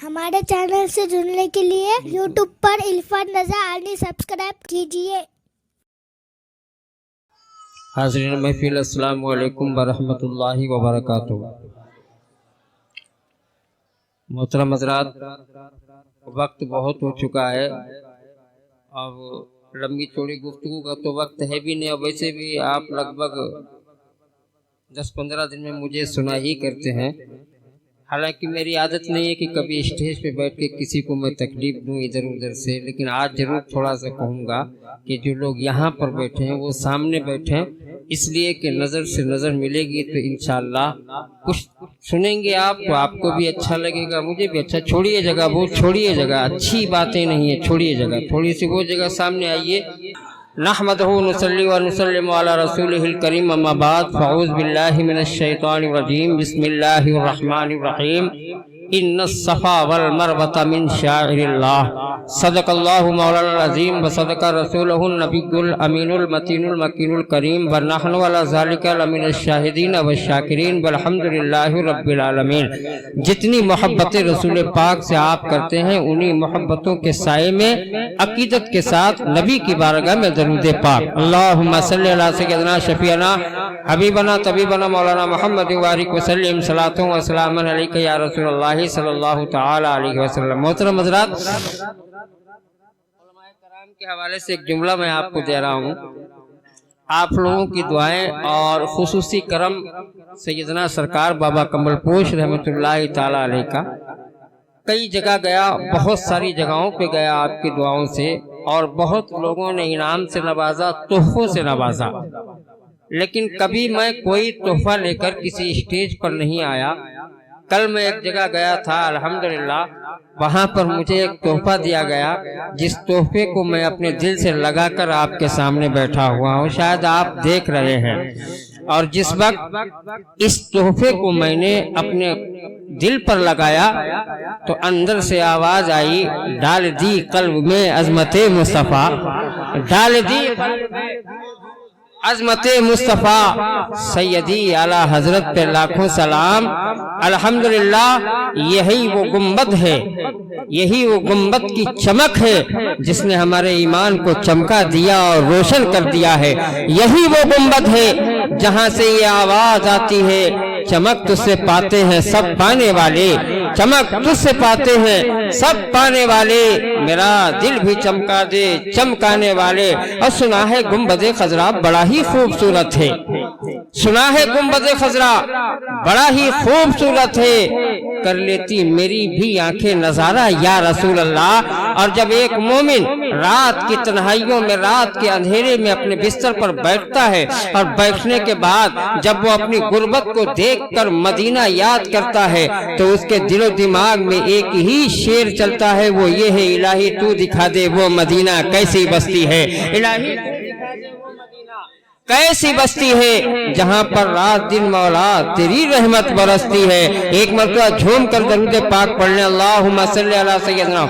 हमारे चैनल से जुड़ने के लिए YouTube पर इरफान रजा आनी सब्सक्राइब कीजिए। हाज़रीन महफिल, अस्सलामु अलैकुम वरहमतुल्लाहि वबरकातुहू। मोहतरम हज़रात, वक्त बहुत हो चुका है। अब लंबी चौड़ी गुफ्तगू का तो वक्त है भी नहीं। और वैसे भी आप लगभग 10-15 दिन में मुझे सुना ही करते हैं। हालांकि मेरी आदत नहीं है कि कभी स्टेज पे बैठ के किसी को मैं तकलीफ दूं इधर उधर से, लेकिन आज ज़रूर थोड़ा सा कहूँगा कि जो लोग यहाँ पर बैठे हैं वो सामने बैठे हैं, इसलिए कि नज़र से नज़र मिलेगी तो इंशाअल्लाह कुछ सुनेंगे आप तो आपको भी अच्छा लगेगा, मुझे भी अच्छा। छोड़िए जगह, वो छोड़िए जगह, अच्छी बातें नहीं है, छोड़िए जगह, थोड़ी सी वो जगह सामने आइए। नहमदहु नुसल्ली व नुसल्लिमु अला रसूलिहिल करीम, अम्मा बाद, फ़अऊज़ु बिल्लाहि मिनश शैतानिर रजीम, बिस्मिल्लाहिर रहमानिर रहीम। इन्नस सफ़ा वल मरवता मिन शाइरिल्लाह, सदक़ल्लाहु मौलाना अज़ीम व सदक़ रसूलुहुन नबियुल अमीनुल मतीनुल मकीनुल करीम, व नहनु अला ज़ालिका लमिनश शाहिदीन व शाकिरीन, वल्हम्दुलिल्लाहि रब्बिल आलमीन। जितनी मोहब्बतें रसूल पाक से आप करते हैं, उन्हीं मोहब्बतों के साए में अकीदत के साथ नबी की बारगाह में दरूद पाक, अल्लाहुम्मा सल्लि अला सय्यिदना शफीअना हबीबना तबीबना मौलाना मुहम्मद वारिक वसल्लम, सलातो व सलामन अलैका या रसूलल्लाह सल्लल्लाहु तआला अलैहि वसल्लम। मोहतरम हज़रात, उलमाए कराम के हवाले से एक जुमला मैं आपको दे रहा हूँ। आप लोगों की दुआएं और खुसूसी करम सैयदना सरकार बाबा कमलपोश रहमतुल्लाहि ताला अलैह का। कई जगह गया, बहुत सारी जगहों पे गया आपकी दुआओं से, और बहुत लोगों ने इनाम से नवाजा, तोहफों से नवाजा, लेकिन कभी मैं कोई तोहफा लेकर किसी स्टेज पर नहीं आया। कल मैं एक जगह गया था, अल्हम्दुलिल्लाह, वहाँ पर मुझे एक तोहफा दिया गया, जिस तोहफे को मैं अपने दिल से लगाकर आपके सामने बैठा हुआ हूँ, शायद आप देख रहे हैं। और जिस वक्त इस तोहफे को मैंने अपने दिल पर लगाया तो अंदर से आवाज आई, डाल दी कल्ब में अज़मते मुस्तफ़ा, डाल दी अज़मते मुस्तफ़ा, सैयदी आला हजरत पे लाखों सलाम। अल्हम्दुलिल्लाह, यही वो गुंबद है, यही वो गुंबद की चमक है जिसने हमारे ईमान को चमका दिया और रोशन कर दिया है। यही वो गुंबद है जहाँ से ये आवाज आती है, चमक तुझसे पाते हैं सब पाने वाले, चमक तुझसे पाते हैं सब पाने वाले, मेरा दिल भी चमका दे चमकाने वाले। और सुना है गुंबद खजरा बड़ा ही खूबसूरत है, सुना है गुंबद खजरा बड़ा ही खूबसूरत है, कर लेती मेरी भी आंखें नजारा या रसूल अल्लाह। और जब एक मोमिन रात की तन्हाइयों में, रात के अंधेरे में अपने बिस्तर पर बैठता है, और बैठने के बाद जब वो अपनी गुर्बत को देखकर मदीना याद करता है, तो उसके दिलो दिमाग में एक ही शेर चलता है, वो ये है, इलाही तू दिखा दे वो मदीना कैसी बस्ती है, इलाही कैसी बस्ती है जहाँ पर रात दिन मौला तेरी रहमत बरसती है। एक मरतबा झूम कर दरूद पाक पढ़ने, अल्लाहुम्मा सल्लि अला सय्यदना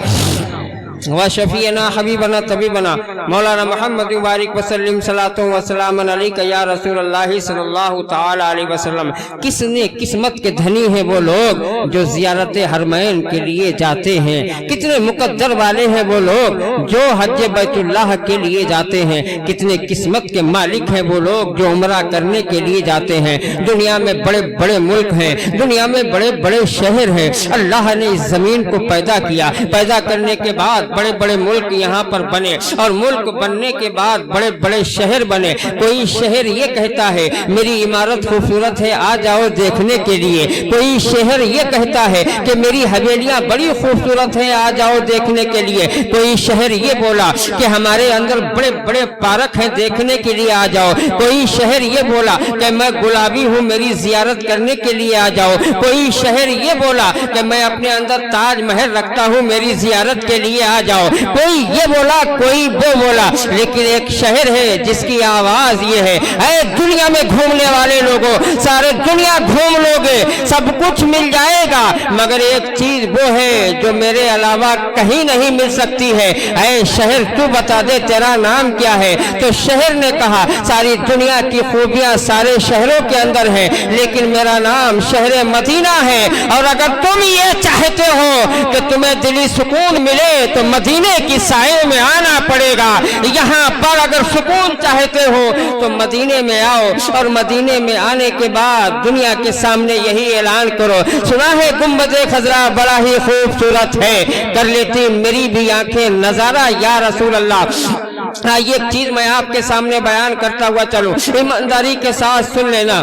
व शफीअना हबीबना तबीबना मौलाना मुहम्मद वारिक वसल्लम, सलातो व सलामन अलैका या रसूलल्लाह सल्लल्लाहु तआला अलैहि वसल्लम। किसने किस्मत के धनी हैं वो लोग जो ज़ियारत हरमैन के लिए जाते हैं, कितने मुकद्दर वाले हैं वो लोग जो हज बैतुल्लाह के लिए जाते हैं, कितने किस्मत के मालिक हैं वो लोग जो उम्रा करने के लिए जाते हैं। दुनिया में बड़े बड़े मुल्क हैं, दुनिया में बड़े बड़े शहर हैं। अल्लाह ने इस जमीन को पैदा किया, पैदा करने के बाद बड़े बड़े मुल्क यहाँ पर बने, और मुल्क बनने के बाद बड़े बड़े शहर बने। कोई शहर ये कहता है मेरी इमारत खूबसूरत है, आ जाओ देखने के लिए। कोई शहर ये कहता है कि मेरी हवेलियाँ बड़ी खूबसूरत है, आ जाओ देखने के लिए। कोई शहर ये बोला कि हमारे अंदर बड़े बड़े पार्क हैं, देखने के लिए आ जाओ। कोई शहर ये बोला कि मैं गुलाबी हूँ, मेरी जियारत करने के लिए आ जाओ। कोई शहर ये बोला कि मैं अपने अंदर ताजमहल रखता हूँ, मेरी जियारत के लिए आ जाओ। कोई ये बोला, कोई वो बोला, लेकिन एक शहर है जिसकी आवाज ये है, ऐ दुनिया में घूमने वाले लोगों, सारे दुनिया घूम लोगे, सब कुछ मिल जाएगा, मगर एक चीज वो है जो मेरे अलावा कहीं नहीं मिल सकती है। ऐ शहर तू बता दे तेरा नाम क्या है। तो शहर ने कहा सारी दुनिया की खूबियां सारे शहरों के अंदर है, लेकिन मेरा नाम शहर मदीना है। और अगर तुम ये चाहते हो कि तुम्हें दिली सुकून मिले तो मदीने की साए में आना पड़ेगा। यहाँ पर अगर सुकून चाहते हो तो मदीने में आओ, और मदीने में आने के बाद दुनिया के सामने यही ऐलान करो, सुना है गुंबदे खजरा बड़ा ही खूबसूरत है, कर लेती मेरी भी आंखें नजारा या रसूल अल्लाह। ये एक चीज मैं आपके सामने बयान करता हुआ चलूं, ईमानदारी के साथ सुन लेना।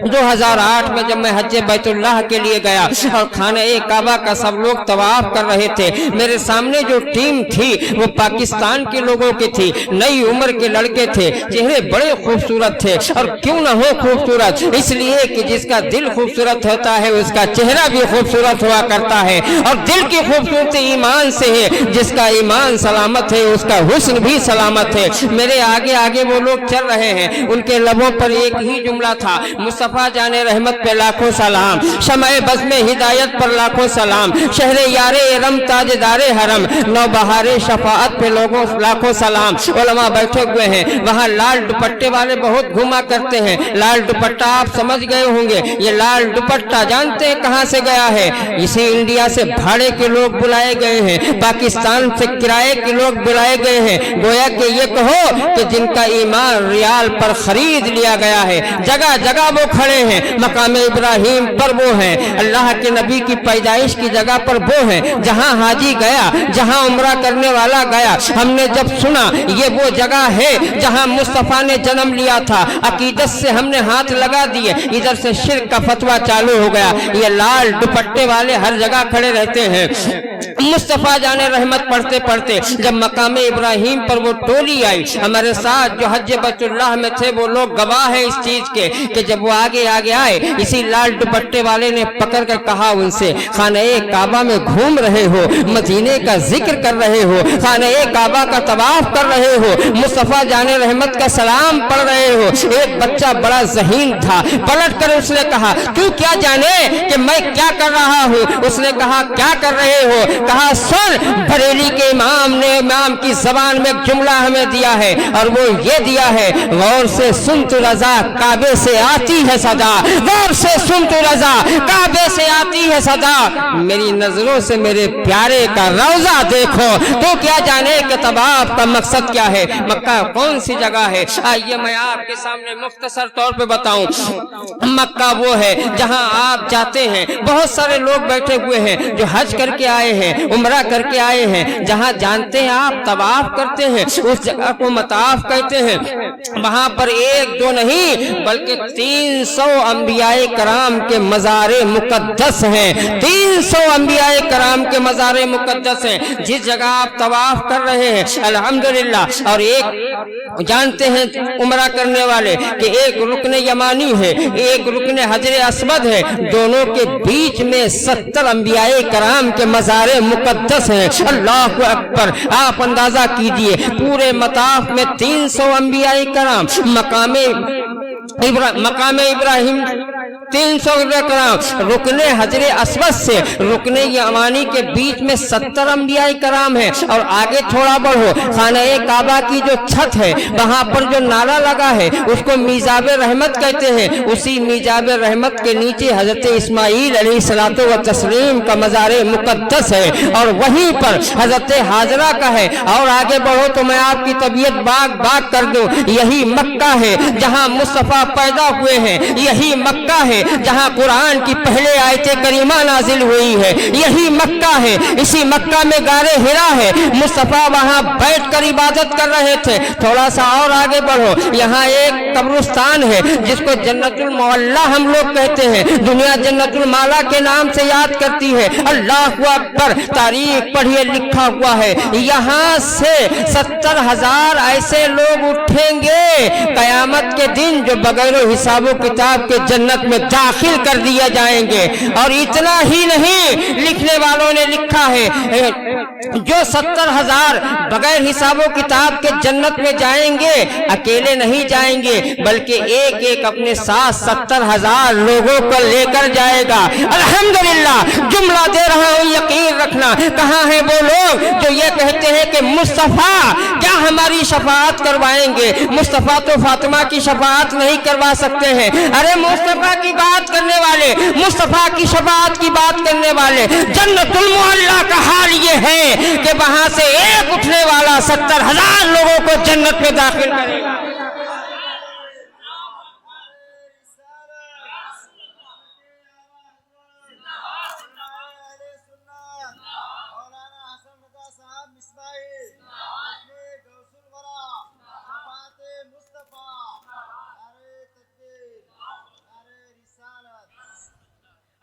2008 में जब मैं हज बैतुल्लाह के लिए गया और खाने काबा का सब लोग तवाफ कर रहे थे, मेरे सामने जो टीम थी वो पाकिस्तान के लोगों की थी, नई उम्र के लड़के थे, चेहरे बड़े खूबसूरत थे, और क्यों ना हो खूबसूरत, इसलिए कि जिसका दिल खूबसूरत होता है उसका चेहरा भी खूबसूरत हुआ करता है, और दिल की खूबसूरती ईमान से है, जिसका ईमान सलामत है उसका हुस्न भी सलामत है। मेरे आगे आगे वो लोग चल रहे हैं, उनके लबों पर एक ही जुमला था, मुस्तफा जाने रहमत पे लाखों सलाम, शमए बज़्म हिदायत पर लाखों सलाम, शहरे यारे इरम ताजदारे हरम, नौबहारे शफाअत पे लोगों लाखों सलाम। उलमा बैठे हुए हैं, वहाँ लाल दुपट्टे वाले बहुत घुमा करते हैं। लाल दुपट्टा आप समझ गए होंगे, ये लाल दुपट्टा जानते हैं कहाँ से गया है? इसी इंडिया से भाड़े के लोग बुलाए गए हैं, पाकिस्तान से किराए के लोग बुलाए गए हैं। गोया कि ये कहो कि जिनका ईमान रियाल पर खरीद लिया गया है, जगह जगह वो खड़े हैं, मकाम इब्राहिम पर वो हैं, अल्लाह के नबी की पैदाइश की जगह पर वो हैं, जहां हाजी गया, जहां उम्रा करने वाला गया। हमने जब सुना ये वो जगह है जहां मुस्तफा ने जन्म लिया था, अकीदत से हमने हाथ लगा दिए, इधर से शिर्क का फतवा चालू हो गया। ये लाल दुपट्टे वाले हर जगह खड़े रहते हैं। मुस्तफा जाने रहमत पढ़ते पढ़ते जब मकाम इब्राहिम पर वो टोली आई, हमारे साथ जो हज बैतुल्लाह में थे वो लोग गवाह है इस चीज के कि जब वो आगे आगे आए, इसी लाल दुपट्टे वाले ने पकड़ कर कहा उनसे, खाने काबा में घूम रहे हो, मदीने का जिक्र कर रहे हो, खाने काबा का तवाफ कर रहे हो, मुस्तफा जाने रहमत का सलाम पढ़ रहे हो। एक बच्चा बड़ा ज़हीन था, पलट कर उसने कहा, तू क्या जाने कि मैं क्या कर रहा हूँ? उसने कहा, क्या कर रहे हो? कहा, सुन, बरेली के इमाम ने इमाम की जबान में एक जुमला हमें दिया है, और वो ये दिया है, गौर से सुन तू रजा काबे से आती है सदा, गौर से सुन तू रजा काबे से आती है सदा, मेरी नजरों से मेरे प्यारे का रौजा देखो। तो क्या जाने कि तवाफ का मकसद क्या है, मक्का कौन सी जगह है? आइए मैं आपके सामने मुख्तसर तौर पे बताऊं। मक्का वो है जहां आप जाते हैं, बहुत सारे लोग बैठे हुए हैं जो हज करके आए हैं, उम्रा करके आए हैं, जहां जानते हैं आप तवाफ करते हैं, उस जगह को मताफ कहते हैं। वहां पर एक दो नहीं बल्कि 300 अंबियाए कराम के मज़ारे मुकद्दस हैं, 300 अंबियाए कराम के मज़ारे मुकद्दस हैं जिस जगह आप तवाफ कर रहे हैं, अल्हम्दुलिल्लाह। और एक जानते हैं उम्रा करने वाले कि एक रुकन यमानी है, एक रुकन हजर अस्वद है, दोनों के बीच में 70 अंबियाए कराम के मज़ारे मुकद्दस हैं। अल्लाह अकबर, आप अंदाजा कीजिए पूरे मताफ में 300 अंबियाए कराम, मकाम इब्राहिम 300 कराम, रुकने हजरे अस्वद से रुकने यमानी के बीच में 70 अंबियाए कराम है। और आगे थोड़ा बढ़ो, खाने काबा की जो छत है वहां पर जो नाला लगा है उसको मीज़ाब रहमत कहते हैं, उसी मीज़ाब रहमत के नीचे हजरत इस्माईल अलैहिस्सलातु व तस्लीम का मज़ारे मुकद्दस है, और वहीं पर हजरत हाजरा का है। और आगे बढ़ो तो मैं आपकी तबीयत बाग बाग कर दूं, यही मक्का है जहां मुस्तफा पैदा हुए हैं, यही मक्का है जहां कुरान की पहले आयते करीमा नाजिल हुई है, यही मक्का है, इसी मक्का में गारे हिरा है, मुस्तफा वहां बैठकर इबादत कर रहे थे। थोड़ा सा और आगे बढ़ो, यहाँ एक कब्रिस्तान है जिसको जन्नतुल मौला हम लोग कहते हैं, दुनिया जन्नतुल माला के नाम से याद करती है। अल्लाह अकबर, तारीख पढ़िए, लिखा हुआ है यहाँ से 70,000 ऐसे लोग उठेंगे कयामत के दिन जो बगैर हिसाबो किताब के जन्नत में दाखिल कर दिए जाएंगे। और इतना ही नहीं, लिखने वालों ने लिखा है जो 70,000 बगैर हिसाबो किताब के जन्नत में जाएंगे, अकेले नहीं जाएंगे बल्कि एक एक अपने साथ 70,000 लोगों को लेकर जाएगा। अल्हम्दुलिल्लाह, जुमला दे रहा हूँ, यकीन रखना। कहाँ है वो लोग जो ये कहते हैं हैं कि मुस्तफ़ा क्या हमारी शफाअत करवाएंगे? मुस्तफ़ा तो फातिमा की शफाअत नहीं करवा सकते हैं। अरे मुस्तफ़ा की बात करने वाले, मुस्तफ़ा की शफाअत की बात करने वाले, जन्नतुल मुअल्ला का हाल ये है कि वहां से एक उठने वाला 70,000 लोगों को जन्नत में दाखिल करेगा।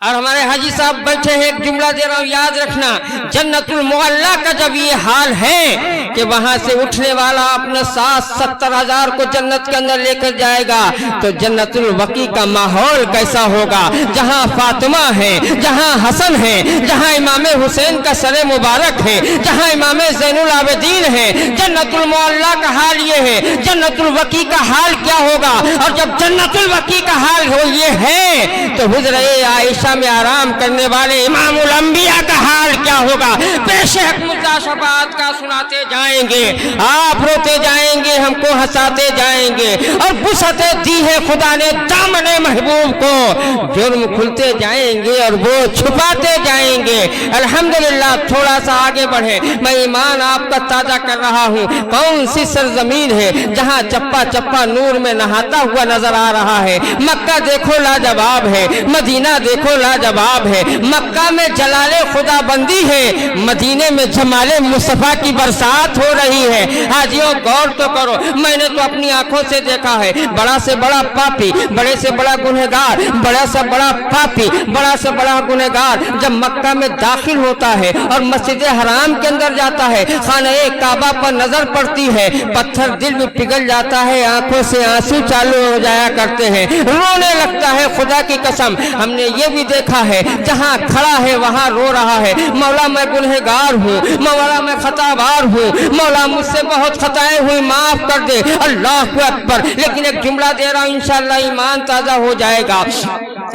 اور ہمارے حاجی صاحب بیٹھے ہیں، ایک جملہ دے رہا ہوں یاد رکھنا، جنتُ المعلیٰ کا جب یہ حال ہے کہ وہاں سے اٹھنے والا اپنے ساتھ 70,000 کو جنت کے اندر لے کر جائے گا، تو جنت البقیع کا ماحول کیسا ہوگا؟ جہاں فاطمہ ہے، جہاں حسن ہے، جہاں امام حسین کا سر مبارک ہے، جہاں امام زین العابدین ہے، جنت المعلیٰ کا حال یہ ہے، جنت البقیع کا حال کیا ہوگا؟ اور جب جنت البقیع کا حال ہو یہ ہے تو حجرہ عائشہ میں آرام کرنے والے امام الانبیاء کا حال کیا ہوگا؟ پیش حق مدعا شفاعت کا سناتے جائیں گے، آپ روتے جائیں گے، ہم کو ہنساتے جائیں گے، اور وسعت دی ہے خدا نے دامن محبوب کو، جرم کھلتے جائیں گے اور وہ چھپاتے جائیں گے۔ الحمدللہ تھوڑا سا آگے بڑھے، میں ایمان آپ کا تازہ کر رہا ہوں۔ کون سی سرزمین ہے جہاں چپا چپا نور میں نہاتا ہوا نظر آ رہا ہے؟ مکہ دیکھو لاجواب ہے، مدینہ دیکھو لاجواب ہے، مکہ میں جلال خدا بندی ہے، مدینے میں جمال مصطفیٰ کی برسات ہو رہی ہے۔ حاجیوں غور تو کرو، میں نے تو اپنی آنکھوں سے دیکھا ہے، بڑا سے بڑا پاپی، بڑے سے بڑا گنہگار، بڑا سے بڑا پاپی، بڑا سے بڑا گنہگار جب مکہ میں داخل ہوتا ہے اور مسجد حرام کے اندر جاتا ہے، خانہ کعبہ پر نظر پڑتی ہے، پتھر دل میں پگھل جاتا ہے، آنکھوں سے آنسو چالو ہو جایا کرتے ہیں، رونے لگتا ہے۔ خدا کی قسم ہم نے یہ بھی دیکھا ہے، جہاں کھڑا ہے وہاں رو رہا ہے، مولا میں گنہگار ہوں، مولا میں خطا بار ہوں، مولا مجھ سے بہت خطائیں ہوئی، معاف کر دے، اللہ اکبر۔ لیکن ایک جملہ دے رہا ہوں انشاءاللہ ایمان تازہ ہو جائے گا۔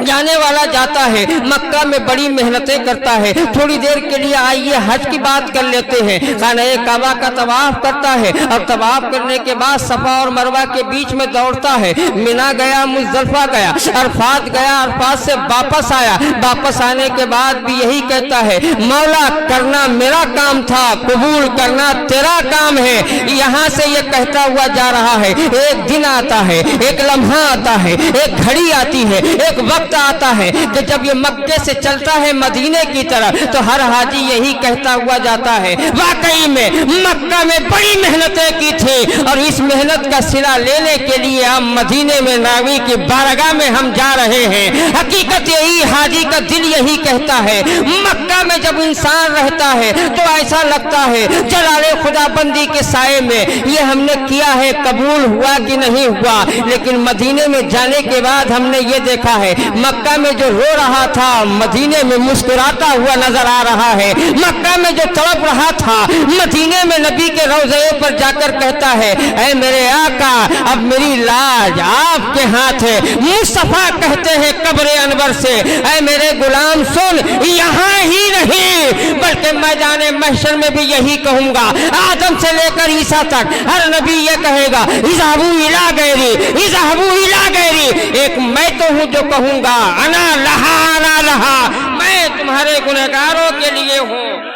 جانے والا جاتا ہے مکہ میں بڑی محنتیں کرتا ہے، تھوڑی دیر کے لیے آئیے حج کی بات کر لیتے ہیں، خانہ کعبہ کا طواف کرتا ہے، اور طواف کرنے کے بعد صفا اور مروہ کے بیچ میں دوڑتا ہے، مینا گیا، مزدلفہ گیا، عرفات گیا، عرفات سے واپس آیا، واپس آنے کے بعد بھی یہی کہتا ہے مولا کرنا میرا کام تھا، قبول کرنا تیرا کام ہے۔ یہاں سے یہ کہتا ہوا جا رہا ہے، ایک دن آتا ہے، ایک لمحہ آتا ہے، ایک گھڑی آتی ہے، ایک وقت آتا ہے کہ جب یہ مکے سے چلتا ہے مدینے کی طرف تو ہر حاجی یہی کہتا ہوا جاتا ہے واقعی میں مکہ میں بڑی محنتیں کی تھی، اور اس محنت کا صلہ لینے کے لیے ہم مدینے میں نبی کی بارگاہ میں ہم جا رہے ہیں۔ حقیقت یہی حاجی کا دل یہی کہتا ہے، مکہ میں جب انسان رہتا ہے تو ایسا لگتا ہے جلال خدا بندی کے سائے میں یہ ہم نے کیا ہے قبول ہوا کہ نہیں ہوا، لیکن مدینے میں جانے کے بعد ہم نے یہ دیکھا ہے مکہ میں جو رو رہا تھا مدینے میں مسکراتا ہوا نظر آ رہا ہے، مکہ میں جو تڑپ رہا تھا مدینے میں نبی کے روضے پر جا کر کہتا ہے اے میرے آقا اب میری لاج آپ کے ہاتھ ہے۔ مصطفیٰ کہتے ہیں قبر انور سے اے میرے غلام سن، یہاں ہی نہیں بلکہ میدان محشر میں بھی یہی کہوں گا، آدم سے لے کر عیسیٰ تک ہر نبی یہ کہے گا اذهبوا الی غیری، اذهبوا الی غیری، ایک میں تو ہوں جو کہوں گا انا لہا انا لہا، میں تمہارے گنہگاروں کے لیے ہوں۔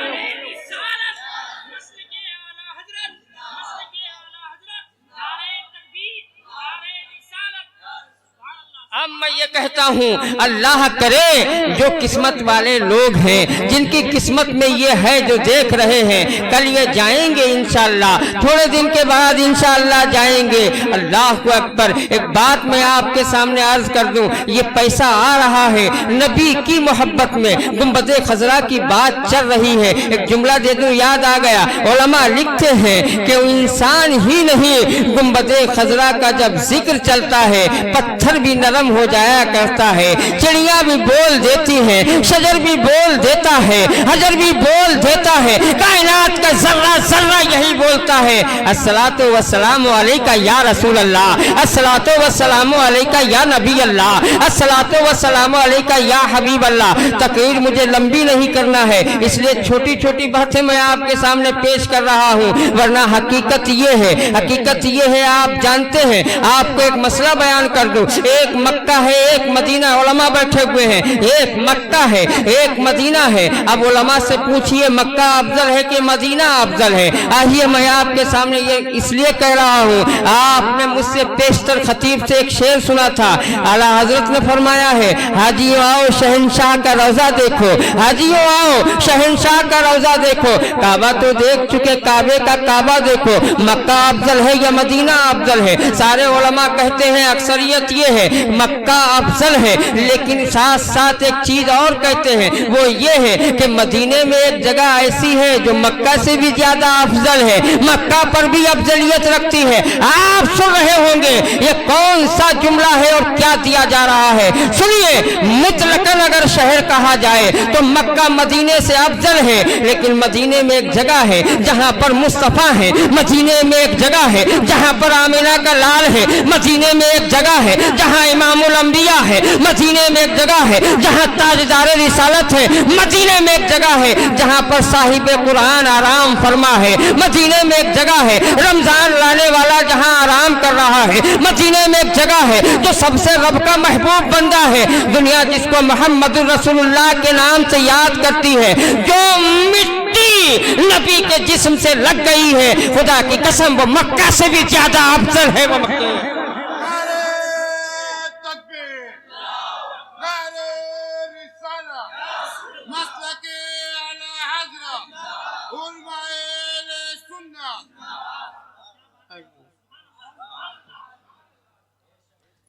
اب میں یہ کہتا ہوں اللہ کرے جو قسمت والے لوگ ہیں جن کی قسمت میں یہ ہے جو دیکھ رہے ہیں کل یہ جائیں گے انشاءاللہ، تھوڑے دن کے بعد انشاءاللہ جائیں گے۔ اللہ اکبر۔ ایک بات میں آپ کے سامنے عرض کر دوں، یہ پیسہ آ رہا ہے نبی کی محبت میں، گنبد خضرا کی بات چل رہی ہے، ایک جملہ دے دوں یاد آ گیا، علماء لکھتے ہیں کہ انسان ہی نہیں گنبد خضرا کا جب ذکر چلتا ہے پتھر بھی نرم हो जाया करता है। चिड़िया भी बोल देती है, शजर भी बोल देता है, हजर भी बोल देता है, कायनात का जर्रा जर्रा यही बोलता है, अस्सलातु वस्सलामु अलैका या रसूल अल्लाह, अस्सलातु वस्सलामु अलैका या नबी अल्लाह, अस्सलातु वस्सलामु अलैका या हबीब अल्लाह। तकरीर मुझे लंबी नहीं करना है, इसलिए छोटी छोटी बातें मैं आपके सामने पेश कर रहा हूँ, वरना हकीकत ये है, हकीकत ये है आप जानते हैं। आपको एक मसला बयान कर दूं, एक मक्का है एक मदीना, उलमा बैठे हुए हैं, एक मक्का है एक मदीना है। अब उलमा से पूछिए मक्का अफजल है कि मदीना अफजल है? आइए मैं आपके सामने ये इसलिए कह रहा हूँ, आपने मुझसे पेशतर खतीब से एक शेर सुना था, आला हजरत ने फरमाया है, हाजियों आओ शहनशाह का रौजा देखो, हाजियों आओ शहनशाह का रौजा देखो, काबा तो देख चुके काबे का काबा देखो, मक्का अफजल है या मदीना अफजल है? सारे उलमा कहते हैं अक्सरियत ये है मक्का अफजल है, लेकिन साथ साथ एक चीज और कहते हैं, वो ये है कि मदीने में एक जगह ऐसी है जो मक्का से भी ज्यादा अफजल है, मक्का पर भी अफजलियत रखती है। आप सुन रहे होंगे ये कौन सा जुमला है और क्या दिया जा रहा है, सुनिए। मुतलकन अगर शहर कहा जाए तो मक्का मदीने से अफजल है, लेकिन मदीने में एक जगह है जहां पर मुस्तफा है, मदीने में एक जगह है जहां पर आमिना का लाल है, मदीने में एक जगह है जहां इमामुल अंबिया है, मदीने में एक जगह है जहां ताजदार रिसालत है, मदीने में एक जगह है जहां पर साहिब कुरान आराम फरमा है, मदीने में एक जगह है रमजान लाने वाला जहां आराम कर रहा है, मदीने में एक जगह है जो सबसे रब का महबूब बंदा है। दुनिया जिसको मोहम्मदुर रसूलुल्लाह के नाम से याद करती है, जो मिट्टी नबी के जिस्म से लग गई है, खुदा की कसम वो मक्का से भी ज्यादा अफजल है। वो मक्का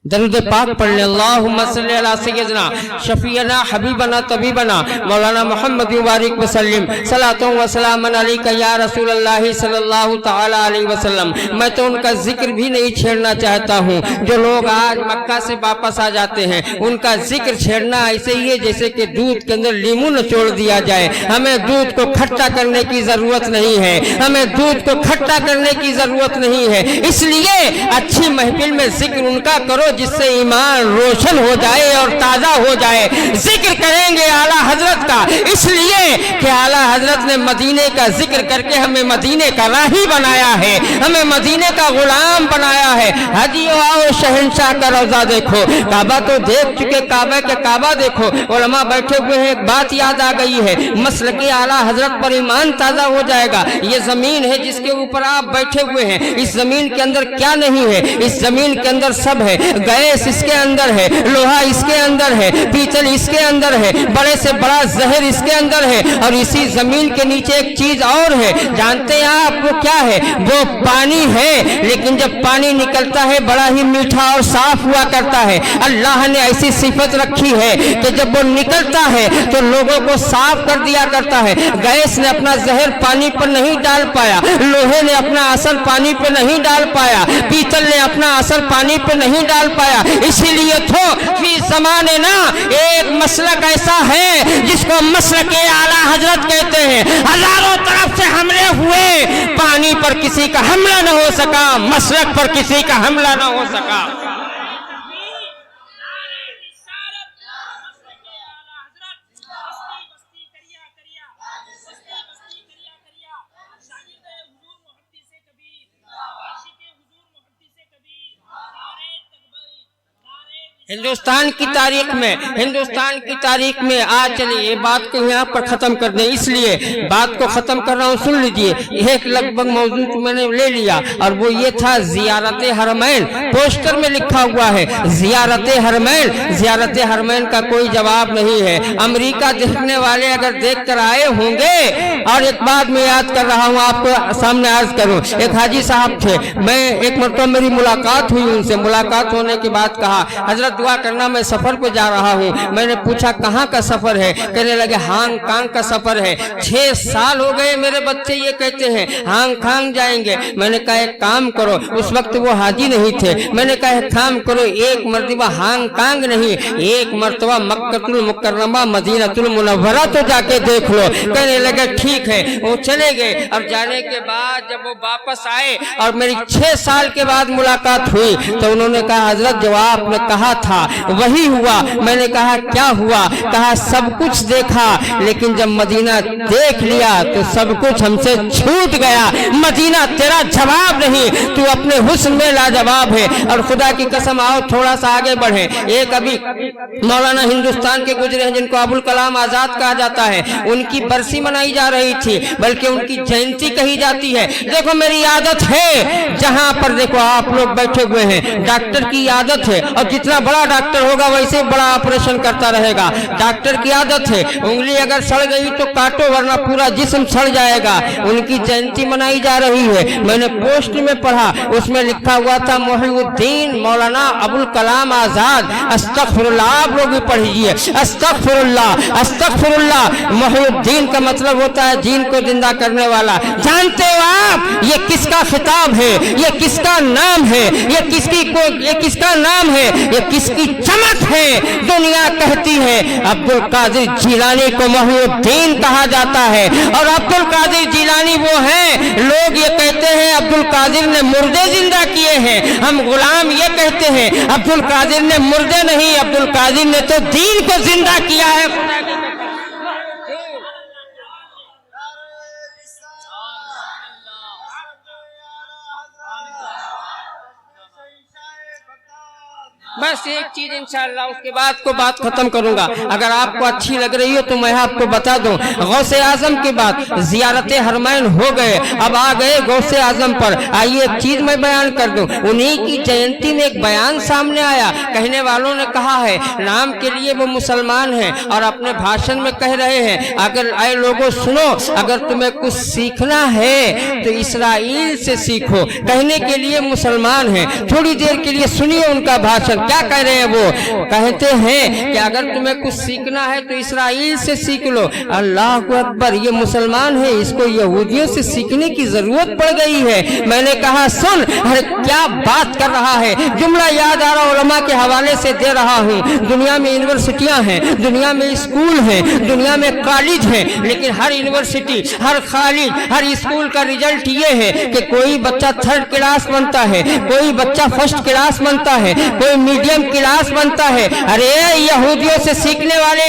दरूद पाक पढ़ने अल्लाहुम्मा सल्ली अला सय्यदना शफीअना हबीबना तबीबना मौलाना मोहम्मद मुबारक वसल्लम सलातो व सलामन अलैका या रसूल अल्लाह सल्लल्लाहु तआला अलैहि वसल्लम। मैं तो उनका जिक्र भी नहीं छेड़ना चाहता हूँ। जो लोग आज मक्का से वापस आ जाते हैं उनका जिक्र छेड़ना ऐसे ही है जैसे कि दूध के अंदर लीमू निचोड़ दिया जाए। हमें दूध को खट्टा करने की जरूरत नहीं है, हमें दूध को खट्टा करने की जरूरत नहीं है। इसलिए अच्छी महफिल में जिक्र उनका करो जिससे ईमान रोशन हो जाए और ताजा हो जाए। जिक्र करेंगे आला हजरत का, इसलिए कि आला हजरत ने मदीने का जिक्र करके हमें मदीने का राही बनाया है, हमें मदीने का गुलाम बनाया है। हाजियों आओ शहनशाह का रौजा देखो, काबा तो देख चुके काबा के काबा देखो। उलमा बैठे हुए हैं, एक बात याद आ गई है, मसलके आला हजरत पर ईमान ताजा हो जाएगा। ये जमीन है जिसके ऊपर आप बैठे हुए हैं, इस जमीन के अंदर क्या नहीं है? इस जमीन के अंदर सब है। गैस इसके अंदर है, लोहा इसके अंदर है, पीतल इसके अंदर है, बड़े से बड़ा जहर इसके अंदर है। और इसी जमीन के नीचे एक चीज और है, जानते हैं आप वो क्या है? वो पानी है। लेकिन जब पानी निकलता है बड़ा ही मीठा और साफ हुआ करता है। अल्लाह ने ऐसी सिफत रखी है कि जब वो निकलता है तो लोगों को साफ कर दिया करता है। गैस ने अपना जहर पानी पर नहीं डाल पाया, लोहे ने अपना असर पानी पर नहीं डाल पाया, पीतल ने अपना असर पानी पर नहीं डाल पाया। इसीलिए तो फी ज़माने ना एक मसलक ऐसा है जिसको मसलक आला हजरत कहते हैं। हजारों तरफ से हमले हुए, पानी पर किसी का हमला न हो सका, मसलक पर किसी का हमला न हो सका। हिंदुस्तान की तारीख में आज चलिए ये बात को यहाँ पर खत्म कर दें, इसलिए बात को खत्म कर रहा हूँ, सुन लीजिए। एक लगभग मौजूद को मैंने ले लिया और वो ये था ज़ियारत हरमैन। पोस्टर में लिखा हुआ है ज़ियारत हरमैन। ज़ियारत हरमैन का कोई जवाब नहीं है। अमेरिका देखने वाले अगर देख कर आए होंगे। और एक बात मैं याद कर रहा हूँ आपको सामने अर्ज करूँ। एक हाजी साहब थे, मैं एक मरतबा मेरी मुलाकात हुई उनसे। मुलाकात होने के बाद कहा, हजरत दुआ करना, मैं सफर पे जा रहा हूँ। मैंने पूछा कहाँ का सफर है? कहने लगे हांगकांग का सफर है। 6 साल हो गए मेरे बच्चे ये कहते हैं हांगकांग जाएंगे। मैंने कहा एक काम करो, उस वक्त वो हाजी नहीं थे, मैंने कहा एक काम करो, एक मर्तबा हांगकांग नहीं, एक मर्तबा मक्कतुल मुकर्रमा मदीनतुल मुनव्वरा तो जाके देख लो। कहने लगे ठीक है। वो चले गए। और जाने के बाद जब वो वापस आए और मेरी 6 साल के बाद मुलाकात हुई तो उन्होंने कहा हजरत जो आपने कहा था वही हुआ। मैंने कहा क्या हुआ? कहा सब कुछ देखा लेकिन जब मदीना देख लिया तो सब कुछ हमसे छूट गया। मदीना तेरा जवाब नहीं, तू अपने हुस्न में लाजवाब है। और खुदा की कसम आओ थोड़ा सा आगे बढ़े। एक अभी मौलाना हिंदुस्तान के गुजरे हैं जिनको अबुल कलाम आजाद कहा जाता है, उनकी बरसी मनाई जा रही थी, बल्कि उनकी जयंती कही जाती है। देखो मेरी आदत है, जहां पर देखो आप लोग बैठे हुए हैं, डॉक्टर की आदत है, और जितना बड़ा डॉक्टर होगा वैसे बड़ा ऑपरेशन करता रहेगा। डॉक्टर की आदत है, उंगली अगर सड़ गई तो काटो वरना पूरा जिस्म सड़ जाएगा। उनकी जयंती मनाई जा रही है। मैंने पोस्ट में पढ़ा, उसमें लिखा हुआ था मोहिउद्दीन मौलाना अबुल कलाम आजाद। अस्तगफिरुल्लाह, आप लोग भी पढ़िए, अस्तगफिरुल्लाह अस्तगफिरुल्लाह। मोहिउद्दीन का मतलब होता है दीन को जिंदा करने वाला। जानते हो आप ये किसका खिताब है? ये किसका नाम है? ये किसका नाम है? ये किसकी चमक है? दुनिया कहती है अब्दुल कादिर जिलानी को मोहिउद्दीन कहा जाता है। और अब्दुल कादिर जिलानी वो हैं, लोग ये कहते हैं अब्दुल कादिर ने मुर्दे जिंदा किए हैं, हम गुलाम ये कहते हैं अब्दुल कादिर ने मुर्दे नहीं, अब्दुल कादिर ने तो दीन को जिंदा किया है। बस एक चीज इंशाअल्लाह उसके बाद को बात खत्म करूंगा। अगर आपको अच्छी लग रही हो तो मैं आपको बता दूं, गौसे आजम के बाद जियारत हरमैन हो गए, अब आ गए गौसे आजम पर। आइए एक चीज मैं बयान कर दूं। उन्हीं की जयंती में एक बयान सामने आया। कहने वालों ने कहा है नाम के लिए वो मुसलमान हैं और अपने भाषण में कह रहे हैं अगर आए लोगों सुनो, अगर तुम्हें कुछ सीखना है तो इसराइल से सीखो। कहने के लिए मुसलमान हैं। थोड़ी देर के लिए सुनिए उनका भाषण। क्या कह रहे हैं? वो कहते हैं कि अगर तुम्हें कुछ सीखना है तो इसराइल से सीख लो। अल्लाह अकबर, ये मुसलमान है, इसको यहूदियों से सीखने की जरूरत पड़ गई है। मैंने कहा सुन, अरे क्या बात कर रहा है। जुमला याद आ रहा, उलमा के हवाले से दे रहा हूँ। दुनिया में यूनिवर्सिटियां हैं, दुनिया में स्कूल हैं, दुनिया में कॉलेज हैं, लेकिन हर यूनिवर्सिटी, हर कॉलेज, हर स्कूल का रिजल्ट ये है कि कोई बच्चा 3rd क्लास बनता है, कोई बच्चा 1st क्लास बनता है, कोई मीडियम क्लास बनता है। अरे यहूदियों से सीखने वाले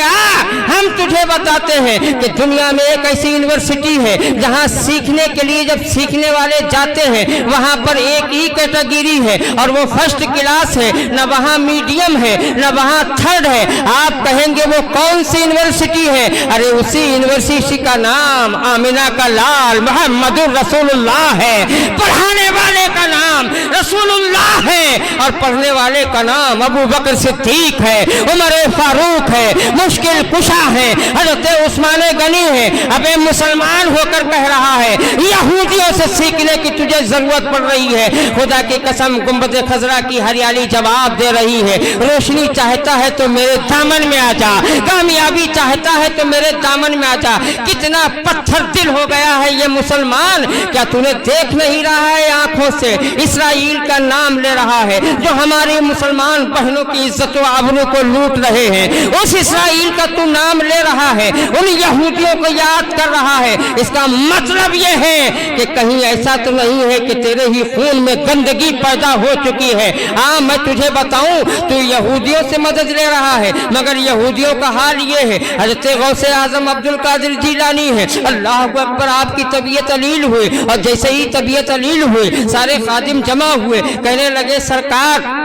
हम तुझे बताते हैं कि दुनिया में एक ऐसी यूनिवर्सिटी है जहां सीखने के लिए जब सीखने वाले जाते हैं वहां पर एक ही कैटेगरी है और वो 1st क्लास है, न वहां मीडियम है न वहां 3rd है। आप कहेंगे वो कौन सी यूनिवर्सिटी है? अरे उसी यूनिवर्सिटी का नाम आमिना का लाल मोहम्मदुर रसूलुल्लाह है। पढ़ाने वाले का नाम रसूलुल्लाह है और पढ़ने वाले का नाम अबू बकर सिद्दीक है, उमर फारूक है, मुश्किल कुशा है, हजरत उस्मान गनी है। अबे मुसलमान होकर कह रहा है यहूदियों से सीखने की तुझे जरूरत पड़ रही है। खुदा की कसम गुंबद खजरा की हरियाली जवाब दे रही है, रोशनी चाहता है तो मेरे दामन में आ जा, कामयाबी चाहता है तो मेरे दामन में आ जा। कितना पत्थर दिल हो गया है ये मुसलमान, क्या तूने देख नहीं रहा है आंखों से? इसराइल का नाम ले रहा है जो हमारे मुसलमान बहनों की इज्जत व आबरू को लूट रहे हैं। उस इसराइल का तू नाम ले रहा है, उन यहूदियों को याद कर रहा है। इसका मतलब ये है कि कहीं ऐसा तो नहीं है कि तेरे ही खून में गंदगी पैदा हो चुकी है। हाँ मैं तुझे बताऊं, तू यहूदियों से मदद ले रहा है, मगर यहूदियों का हाल ये है। हजरत गौसे आजम अब्दुल कादिर जिलानी है, अल्लाह अकबर, आपकी तबीयत अलील हुई और जैसे ही तबीयत अलील हुई सारे खादिम जमा हुए, कहने लगे सरकार।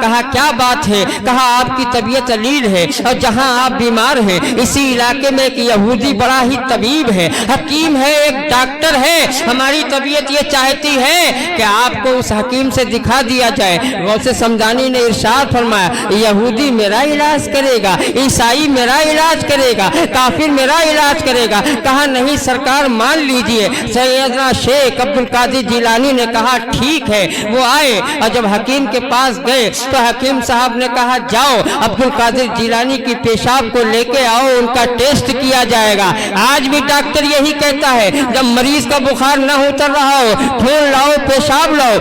कहा क्या बात है? कहा आपकी तबीयत अलील है और जहां आप बीमार हैं इसी इलाके में एक यहूदी बड़ा ही तबीब है, हकीम है, एक डॉक्टर है। हमारी तबीयत ये चाहती है कि आपको उस हकीम से दिखा दिया जाए। गौसे समदानी ने इरशाद फरमाया यहूदी मेरा इलाज करेगा, ईसाई मेरा इलाज करेगा, काफिर मेरा इलाज करेगा। कहा नहीं सरकार मान लीजिए। सैयदना शेख अब्दुल कादिर जिलानी ने कहा ठीक है। वो आए और जब حکیم کے پاس گئے تو حکیم صاحب نے کہا جاؤ عبد القادر جیلانی کی پیشاب کو لے کے آؤ، ان کا ٹیسٹ کیا جائے گا۔ آج بھی ڈاکٹر یہی کہتا ہے جب مریض کا بخار نہ اتر رہا ہو، خون لاؤ، پیشاب لاؤ،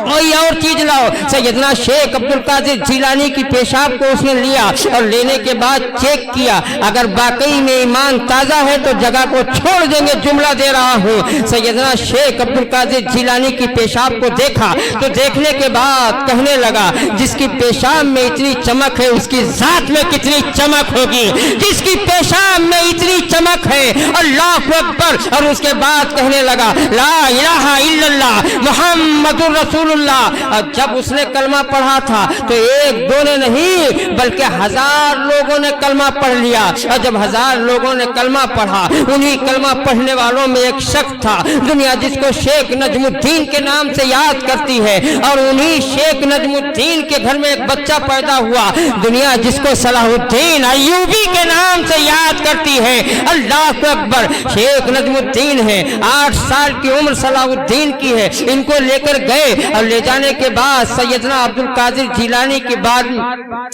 کوئی اور چیز لاؤ۔ سیدنا شیخ عبد القادر جیلانی کی پیشاب کو اس نے لیا اور لینے کے بعد چیک کیا، اگر واقعی میں ایمان تازہ ہے تو جگہ کو چھوڑ دیں گے، جملہ دے رہا ہوں۔ سیدنا شیخ عبد القادر جیلانی کی پیشاب کو دیکھا تو دیکھنے کے بعد کہنے لگا جس کی پیشاب میں اتنی چمک ہے اس کی ذات میں کتنی چمک ہوگی، جس کی پیشاب میں اتنی چمک ہے، اللہ اکبر۔ اور اس کے بعد کہنے لگا لا الہ الا اللہ محمد رسول اللہ۔ اور جب اس نے کلمہ پڑھا تھا تو ایک دو نے نہیں بلکہ 1000 لوگوں نے کلمہ پڑھ لیا۔ اور جب 1000 لوگوں نے کلمہ پڑھا، انہی کلمہ پڑھنے والوں میں ایک شخص تھا، دنیا جس کو شیخ نجم الدین کے نام سے یاد کرتی ہے، اور انہی شیخ نجم الدین کے گھر میں ایک بچہ پیدا ہوا، دنیا جس کو صلاح الدین ایوبی کے نام سے یاد کرتی ہے۔ اللہ اکبر۔ شیخ نجم الدین ہے، 8 سال کی عمر صلاح الدین کی ہے۔ ان کو لے کر گئے اور لے جانے کے بعد سیدنا عبد القادر جیلانی کے بعد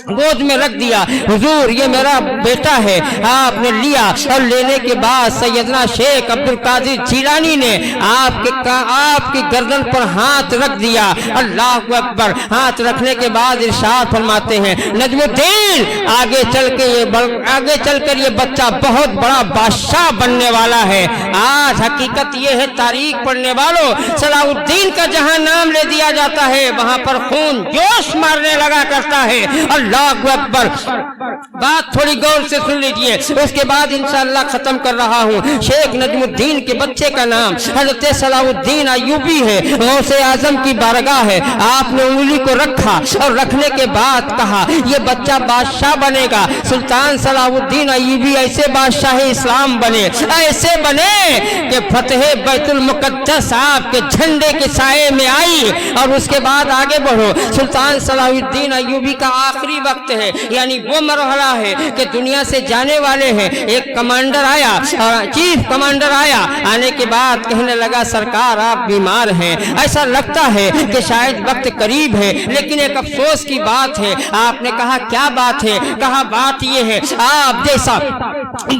گود میں رکھ دیا، حضور یہ میرا بیٹا ہے۔ آپ نے لیا اور لینے کے بعد سیدنا شیخ عبد القادر جیلانی نے آپ کی گردن پر ہاتھ رکھ دیا۔ اللہ اکبر۔ ہاتھ رکھنے کے بعد ارشاد فرماتے ہیں نجم الدین آگے چل کر یہ بچہ بہت بڑا بادشاہ بننے والا ہے۔ آج حقیقت یہ ہے تاریخ پڑھنے والوں، صلاح الدین کا جہاں نام لے دیا جاتا ہے وہاں پر خون جوش مارنے لگا کرتا ہے۔ اللہ اکبر۔ بات تھوڑی غور سے سن لیجئے، اس کے بعد انشاءاللہ ختم کر رہا ہوں۔ شیخ نجم الدین کے بچے کا نام حضرت صلاح الدین ایوبی ہے، غوث اعظم کی بارگاہ ہے۔ آپ نے انگلی کو رکھا اور رکھنے کے بعد کہا یہ بچہ بادشاہ بنے گا، سلطان صلاح الدین ایوبی ایسے بادشاہ اسلام بنے، ایسے بنے کہ فتح بیت المقدس آپ کے جھنڈے کے سائے میں آئی۔ اور اس کے بعد آگے بڑھو، سلطان صلاح الدین ایوبی کا آخری وقت ہے، یعنی وہ مرحلہ ہے کہ دنیا سے جانے والے ہیں۔ ایک کمانڈر آیا، چیف کمانڈر آیا، آنے کے بعد کہنے لگا سرکار آپ بیمار ہیں، ایسا لگتا ہے کہ شاید وقت قریب ہے، لیکن ایک افسوس کی بات ہے۔ آپ نے کہا کیا بات ہے؟ کہا بات یہ ہے آپ جیسا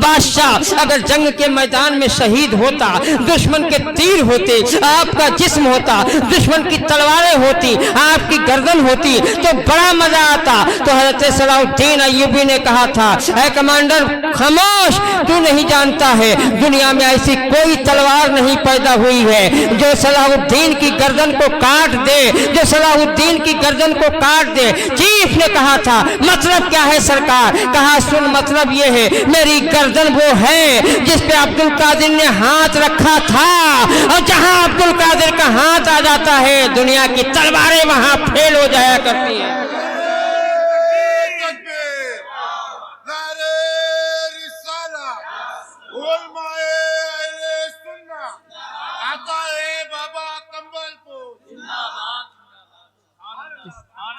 بادشاہ اگر جنگ کے میدان میں شہید ہوتا، دشمن کے تیر ہوتے، آپ کا جسم ہوتا، دشمن کی تلواریں ہوتی، آپ کی گردن ہوتی تو بڑا مزہ آتا۔ تو حضرت صلاح الدین ایوبی نے کہا تھا اے کمانڈر خاموش، تو نہیں جانتا ہے دنیا میں ایسی کوئی تلوار نہیں پیدا ہوئی ہے جو صلاح الدین کی گردن کو کاٹ دے، جو صلاح الدین کی گردن کو کاٹ دے۔ چیف نے کہا تھا مطلب کیا ہے سرکار؟ کہا سن مطلب یہ ہے میری گردن وہ ہے جس پہ عبد القادر نے ہاتھ رکھا تھا، اور جہاں عبد القادر کا ہاتھ آ جاتا ہے دنیا کی تلواریں وہاں پھیل ہو جایا کرتی ہیں۔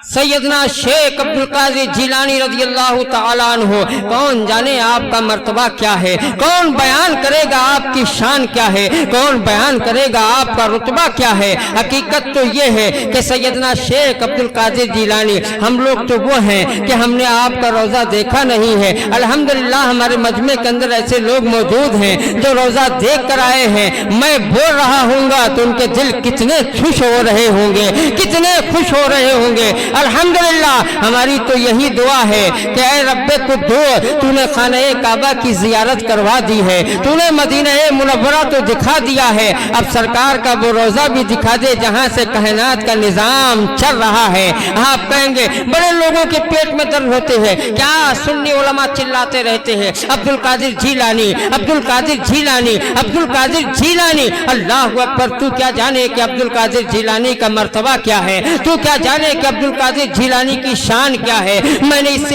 سیدنا شیخ عبد القادر جیلانی رضی اللہ تعالیٰ عنہ، کون جانے آپ کا مرتبہ کیا ہے، کون بیان کرے گا آپ کی شان کیا ہے، کون بیان کرے گا آپ کا رتبہ کیا ہے۔ حقیقت تو یہ ہے کہ سیدنا شیخ عبد القادر جیلانی، ہم لوگ تو وہ ہیں کہ ہم نے آپ کا روزہ دیکھا نہیں ہے، الحمدللہ ہمارے مجمع کے اندر ایسے لوگ موجود ہیں جو روزہ دیکھ کر آئے ہیں۔ میں بول رہا ہوں گا تو ان کے دل کتنے خوش ہو رہے ہوں گے، کتنے خوش ہو رہے ہوں گے۔ الحمدللہ ہماری تو یہی دعا ہے کہ اے رب قدوس تو نے خانہ کعبہ کی زیارت کروا دی ہے، تو نے مدینہ منورہ تو دکھا دیا ہے، اب سرکار کا وہ روزہ بھی دکھا دے جہاں سے کائنات کا نظام چل رہا ہے۔ آپ کہیں گے بڑے لوگوں کے پیٹ میں درد ہوتے ہیں، کیا سنی علماء چلاتے رہتے ہیں عبد القادر جیلانی، عبد القادر جیلانی، عبد القادر جیلانی۔ اللہ اکبر۔ تو کیا جانے کہ عبد القادر جیلانی کا مرتبہ کیا ہے، تو کیا جانے کہ عبد القادر جیلانی کی شان کیا ہے۔ میں نے اس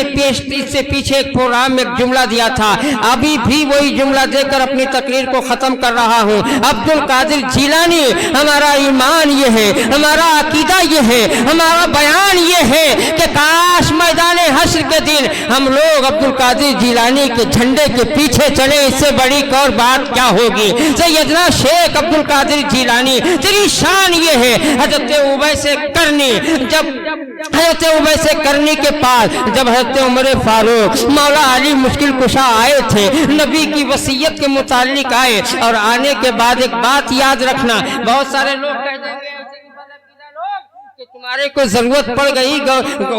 سے پیچھے ایک پروگرام میں ایک جملہ دیا تھا، ابھی بھی وہی جملہ دے کر اپنی تقریر کو को खत्म कर रहा हूँ। अब्दुल कादिर जिलानी, हमारा ईमान ये है, हमारा अकीदा ये है, हमारा बयान ये है कि काश मैदान हश्र के दिन हम लोग अब्दुल कादिर जिलानी के झंडे के पीछे चले, इससे बड़ी और बात क्या होगी। सैयदना शेख अब्दुल कादिर जिलानी, तेरी शान ये है। हजरत उवैस करनी, जब हजरत उवैस करनी के पास जब हजरत उमर फारूक मौला अली मुश्किल कुशा आए थे, नबी की वसीयत के मुतालिक आए, और आने के बाद एक बात याद रखना, बहुत सारे लोग कहते हैं कि तुम्हारे को जरूरत पड़ गई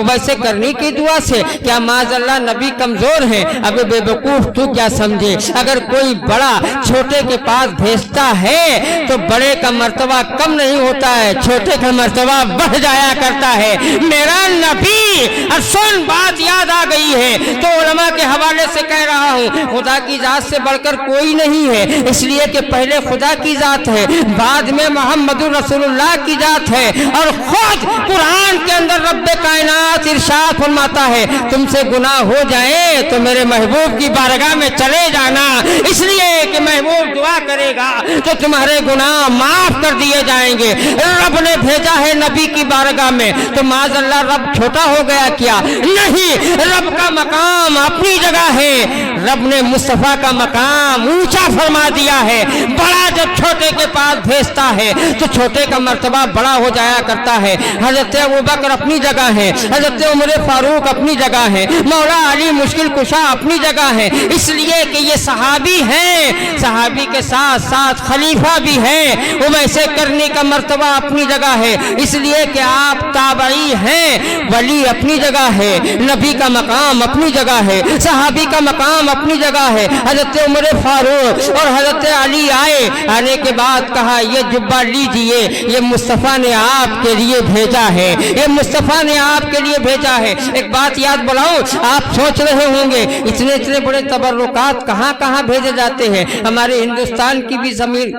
वैसे करने की दुआ से, क्या माज़अल्लाह नबी कमजोर हैं। अबे बेवकूफ, तू क्या समझे, अगर कोई बड़ा छोटे के पास भेजता है तो बड़े का मर्तबा कम नहीं होता है, छोटे का मर्तबा बढ़ जाया करता है। मेरा नबी, और सुन बात याद आ गई है तो उलमा के हवाले से कह रहा हूँ, खुदा की जात से बढ़कर कोई नहीं है, इसलिए कि पहले खुदा की जात है, बाद में मोहम्मदुर रसूलुल्लाह की जात है। और कुरान के अंदर रब्बे कायनात इरशाद फरमाता है, तुमसे गुनाह हो जाए तो मेरे महबूब की बारगाह में चले जाना, इसलिए कि महबूब दुआ करेगा तो तुम्हारे गुनाह माफ कर दिए जाएंगे। रब ने भेजा है नबी की बारगाह में, तो माज़अल्लाह रब छोटा हो गया क्या? नहीं, रब का मकाम अपनी जगह है। रब ने मुस्तफा का मकाम ऊंचा फरमा दिया है। बड़ा जब छोटे के पास भेजता है तो छोटे का मर्तबा बड़ा हो जाया करता है। हजरत अबू बकर अपनी जगह है, हजरत उमर फारूक अपनी जगह है, मौला अली मुश्किल कुशा अपनी जगह है, इसलिए कि ये सहाबी हैं, सहाबी के साथ साथ खलीफा भी है। वैसे करने का मर्तबा अपनी जगह है, इसलिए कि आप ताबई हैं। वली अपनी जगह है, नबी का मकाम अपनी जगह है, सहाबी का मकाम अपनी जगह है। हजरत उमर फारूक और हजरत अली आए, आने के बाद कहा ये जुब्बा लीजिए, ये मुस्तफ़ा ने आपके लिए भेजा है, ये मुस्तफा ने आपके लिए भेजा है। एक बात याद बुलाऊं, आप सोच रहे होंगे इतने इतने बड़े तबर्रुकात कहां कहां भेजे जाते हैं। हमारे हिंदुस्तान की भी जमीन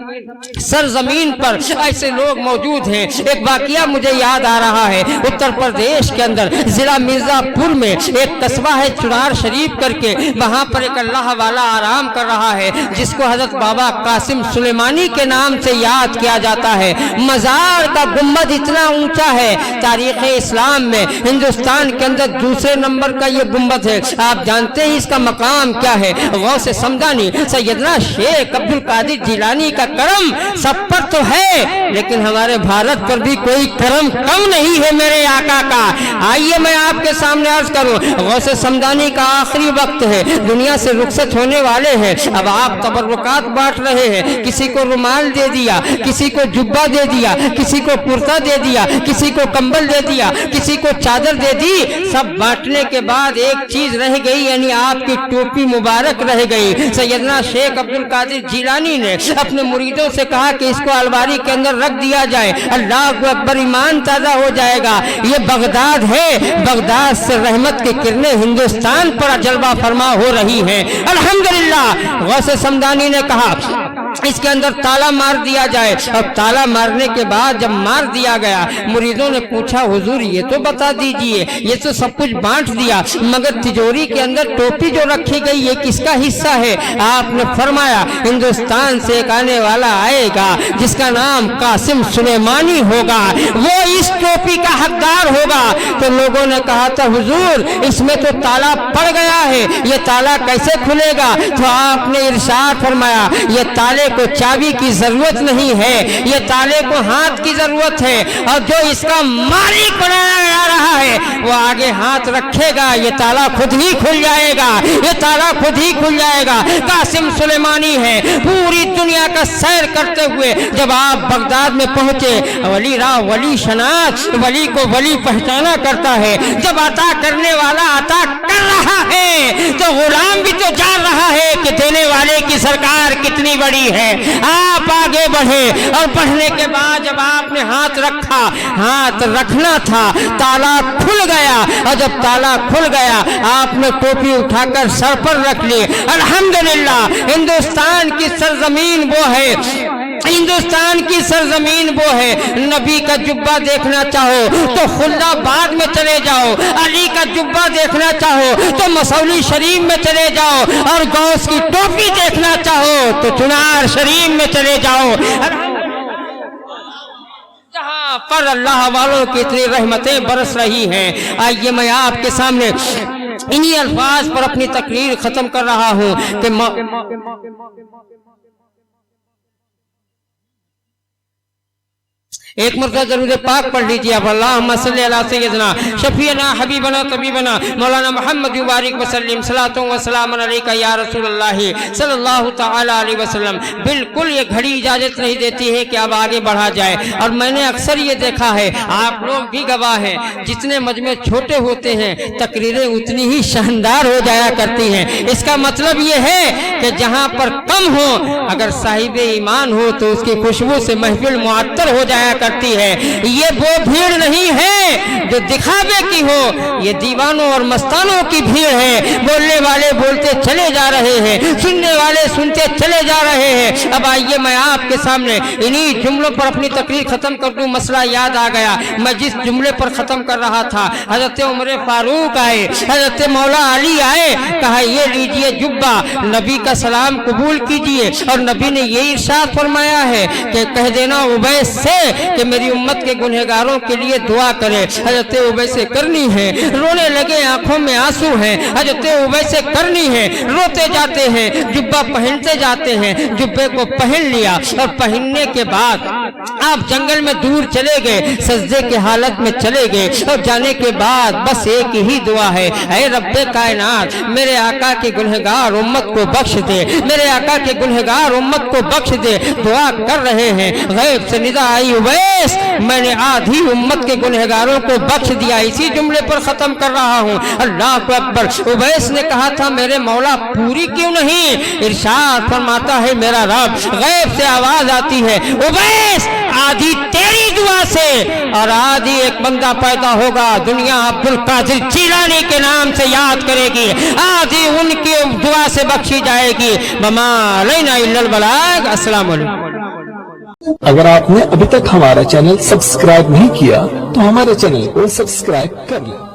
सरजमीन पर ऐसे लोग मौजूद हैं। एक वाकया मुझे याद आ रहा है, उत्तर प्रदेश के अंदर जिला मिर्जापुर में एक कस्बा है चुनार शरीफ करके, वहां पर एक अल्लाह वाला आराम कर रहा है, जिसको हजरत बाबा कासिम सुलेमानी के नाम से याद किया जाता है। मजार का गुम्बद इतना ऊंचा है, तारीख इस्लाम में हिंदुस्तान के अंदर दूसरे नंबर का ये गुम्बद है। आप जानते हैं इसका मकाम क्या है? गौसे समदानी सैयदना शेख अब्दुल कादिर जिलानी का करम सब पर तो है, लेकिन हमारे भारत पर भी कोई करम कम नहीं है मेरे आका का। आइए मैं आपके सामने अर्ज करूं, गौसे समदानी का आखिरी वक्त है, दुनिया से रुखसत होने वाले हैं। अब आप तबर्रुकात बांट रहे हैं, किसी को रुमाल दे दिया, किसी को जुब्बा दे दिया, किसी को कुर्ता दे दिया, किसी को कंबल दे दिया, किसी को चादर दे दी। सब बांटने के बाद एक चीज रह गई, यानी आपकी टोपी मुबारक रह गई। सैयदना शेख अब्दुल कादिर जिलानी ने अपने मुरीदों से कहा कि इसको अलमारी के अंदर रख दिया जाए, अल्लाह अकबर, ईमान ताजा हो जाएगा। ये बगदाद है, बगदाद से रहमत की किरणें हिंदुस्तान पर जलवा फरमा हो रही हैं। अल्हम्दुलिल्लाह। गौसे समदानी ने कहा इसके अंदर ताला मार दिया जाए, और ताला मारने के बाद जब मार दिया गया, मुरीदों ने पूछा हुजूर ये तो बता दीजिए, ये तो सब कुछ बांट दिया, मगर तिजोरी के अंदर टोपी जो रखी गई ये किसका हिस्सा है? आपने फरमाया हिंदुस्तान से एक आने वाला आएगा जिसका नाम कासिम सुलेमानी होगा, वो इस टोपी का हकदार होगा। तो लोगों ने कहा था हुजूर इसमें तो ताला पड़ गया है, ये ताला कैसे खुलेगा? तो आपने इरशाद फरमाया ये ताले को चाबी की जरूरत नहीं है, ये ताले को हाथ की जरूरत है, और जो इसका मालिक बनाया जा रहा है वो आगे हाथ रखेगा, ये ताला खुद ही खुल जाएगा, ये ताला खुद ही खुल जाएगा। कासिम सुलेमानी है। पूरी दुनिया का सैर करते हुए जब आप बगदाद में पहुंचे, वली राह वली शनाख्त, वली को वली पहचाना करता है। जब अता करने वाला अता कर रहा है तो गुलाम भी तो जान रहा है कि देने वाले की सरकार कितनी बड़ी है। आप आगे बढ़े, और बढ़ने के बाद जब आपने हाथ रखा, हाथ रखना था, ताला खुल गया, और जब ताला खुल गया आपने टोपी उठाकर सर पर रख ली। अल्हम्दुलिल्लाह, हिंदुस्तान की सरजमीन वो है, हिंदुस्तान की सरजमीन वो है, नबी का जुब्बा देखना चाहो तो खुल्दाबाद में चले जाओ, अली का जुब्बा देखना चाहो तो मसौली शरीफ में चले जाओ, और गौस की टोपी देखना चाहो तो चुनार शरीफ में चले जाओ। जहां पर अल्लाह वालों की इतनी रहमतें बरस रही हैं। आइए मैं आपके सामने इन्हीं अल्फाज पर अपनी तकरीर खत्म कर रहा हूं कि एक मरतबा दरूद पाक पढ़ लीजिए आप। अल्लाहुम्मा सल्ली अला सय्यदना शफीना हबीबना तबीबना मौलाना मुहम्मद मुबारक वसल्लम सलातो व सलाम अलैका या रसूलल्लाह सल्लल्लाहु तआला अलैहि वसल्लम। बिल्कुल ये घड़ी इजाजत नहीं देती है कि अब आगे बढ़ा जाए, और मैंने अक्सर ये देखा है, आप लोग भी गवाह हैं, जितने मजमे छोटे होते हैं तकरीरें उतनी ही शानदार हो जाया करती हैं। इसका मतलब ये है कि जहाँ पर कम हो, अगर साहिब ईमान हो तो उसकी खुशबू से महफिल मुअत्तर हो जाया करती है। ये वो भीड़ नहीं है जो दिखावे की हो, ये दीवानों और मस्तानों की भीड़ है। बोलने वाले बोलते चले जा रहे हैं, सुनने वाले सुनते चले जा रहे हैं। अब आइए मैं आपके सामने इन्हीं जुमलों पर अपनी तकरीर खत्म कर दूं। मसला याद आ गया, मैं जिस जुमले पर खत्म कर रहा था, हजरत उमर फारूक आए, हजरत मौला अली आए, कहा ये लीजिए जुब्बा, नबी का सलाम कबूल कीजिए। और नबी ने ये इरशाद फरमाया है कि कह देना उबैस से कि मेरी उम्मत के गुनहगारों के लिए दुआ करे। हजरत उबैस से करनी है, रोने लगे, आंखों में आंसू हैं, हजरत उबैस से करनी है, रोते जाते हैं, जुब्बा पहनते जाते हैं। जुब्बे को पहन लिया और पहनने के बाद आप जंगल में दूर चले गए, सजदे की हालत में चले गए, और जाने के बाद बस एक ही दुआ है, ऐ रब्बे कायनात मेरे आका के गुनहगार उम्मत को बख्श दे, मेरे आका के गुनहगार उम्मत को बख्श दे। दुआ कर रहे हैं, गैब से निदा आई उबैस मैंने आधी उम्मत के गुनहगारों को बख्श दिया। इसी जुमले पर खत्म कर रहा हूँ। अल्लाह अकबर। उबैस ने कहा था मेरे मौला पूरी क्यों नहीं? इरशाद फरमाता है मेरा रब, गैब से आवाज आती है उबैस आधी तेरी दुआ से और आधी एक बंदा पैदा होगा, दुनिया अब्दुल कादिर जिलानी के नाम से याद करेगी, आधी उनकी दुआ से बख्शी जाएगी। बमा अलैना इल्लल बलाग। अस्सलाम वालेकुम। अगर आपने अभी तक हमारा चैनल सब्सक्राइब नहीं किया तो हमारे चैनल को सब्सक्राइब कर लें